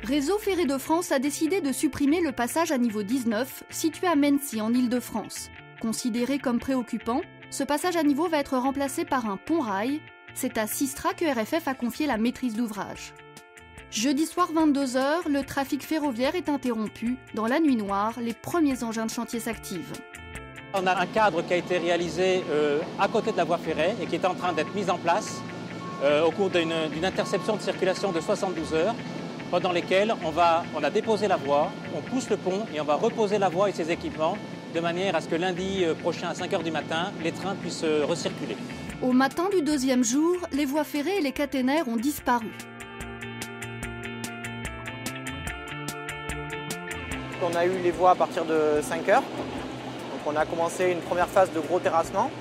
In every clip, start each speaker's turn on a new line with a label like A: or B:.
A: Réseau Ferré de France a décidé de supprimer le passage à niveau 19 situé à Mennecy en Île-de-France. Considéré comme préoccupant, ce passage à niveau va être remplacé par un pont-rail. C'est à Systra que RFF a confié la maîtrise d'ouvrage. Jeudi soir 22 h, le trafic ferroviaire est interrompu. Dans la nuit noire, les premiers engins de chantier s'activent.
B: On a un cadre qui a été réalisé à côté de la voie ferrée et qui est en train d'être mis en place au cours d'une interception de circulation de 72 heures, pendant lesquelles on a déposé la voie, on pousse le pont et on va reposer la voie et ses équipements de manière à ce que lundi prochain à 5 h du matin, les trains puissent recirculer.
A: Au matin du deuxième jour, les voies ferrées et les caténaires ont disparu.
C: On a eu les voies à partir de 5 h. Donc on a commencé une première phase de gros terrassement.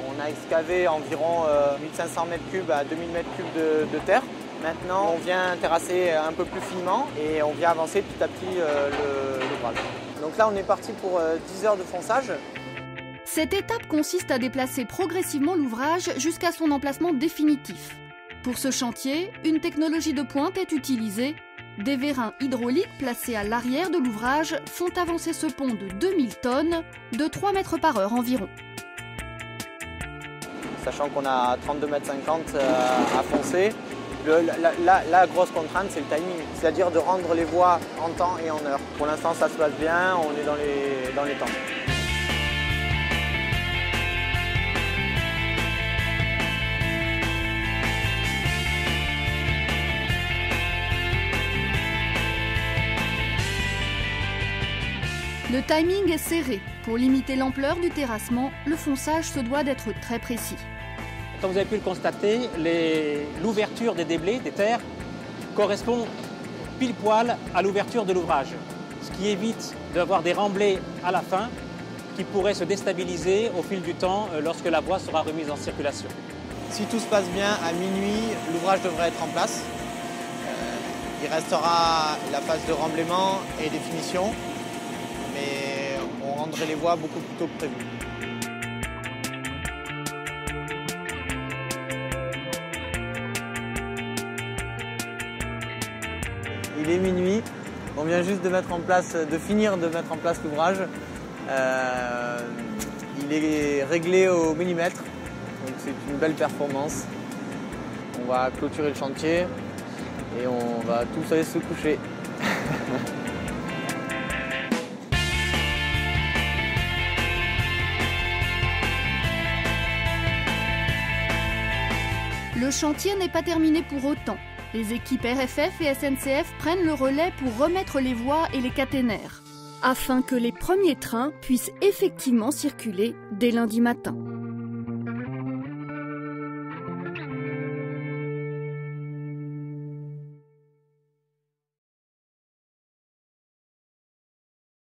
C: On a excavé environ 1500 m3 à 2000 m3 de terre. Maintenant, on vient terrasser un peu plus finement et on vient avancer petit à petit l'ouvrage. Donc là, on est parti pour 10 heures de fonçage.
A: Cette étape consiste à déplacer progressivement l'ouvrage jusqu'à son emplacement définitif. Pour ce chantier, une technologie de pointe est utilisée. Des vérins hydrauliques placés à l'arrière de l'ouvrage font avancer ce pont de 2000 tonnes, de 3 mètres par heure environ.
C: Sachant qu'on a 32,50 m à foncer, la grosse contrainte, c'est le timing, c'est-à-dire de rendre les voies en temps et en heure. Pour l'instant, ça se passe bien, on est dans les temps.
A: Le timing est serré. Pour limiter l'ampleur du terrassement, le fonçage se doit d'être très précis.
B: Comme vous avez pu le constater, l'ouverture des déblais, des terres, correspond pile poil à l'ouverture de l'ouvrage. Ce qui évite d'avoir des remblais à la fin qui pourraient se déstabiliser au fil du temps lorsque la voie sera remise en circulation.
C: Si tout se passe bien, à minuit, l'ouvrage devrait être en place. Il restera la phase de remblaiement et des finitions, mais on rendrait les voies beaucoup plus tôt que prévu. Il est minuit, on vient juste de finir de mettre en place l'ouvrage. Il est réglé au millimètre, donc c'est une belle performance. On va clôturer le chantier et on va tous aller se coucher.
A: Le chantier n'est pas terminé pour autant. Les équipes RFF et SNCF prennent le relais pour remettre les voies et les caténaires, afin que les premiers trains puissent effectivement circuler dès lundi matin.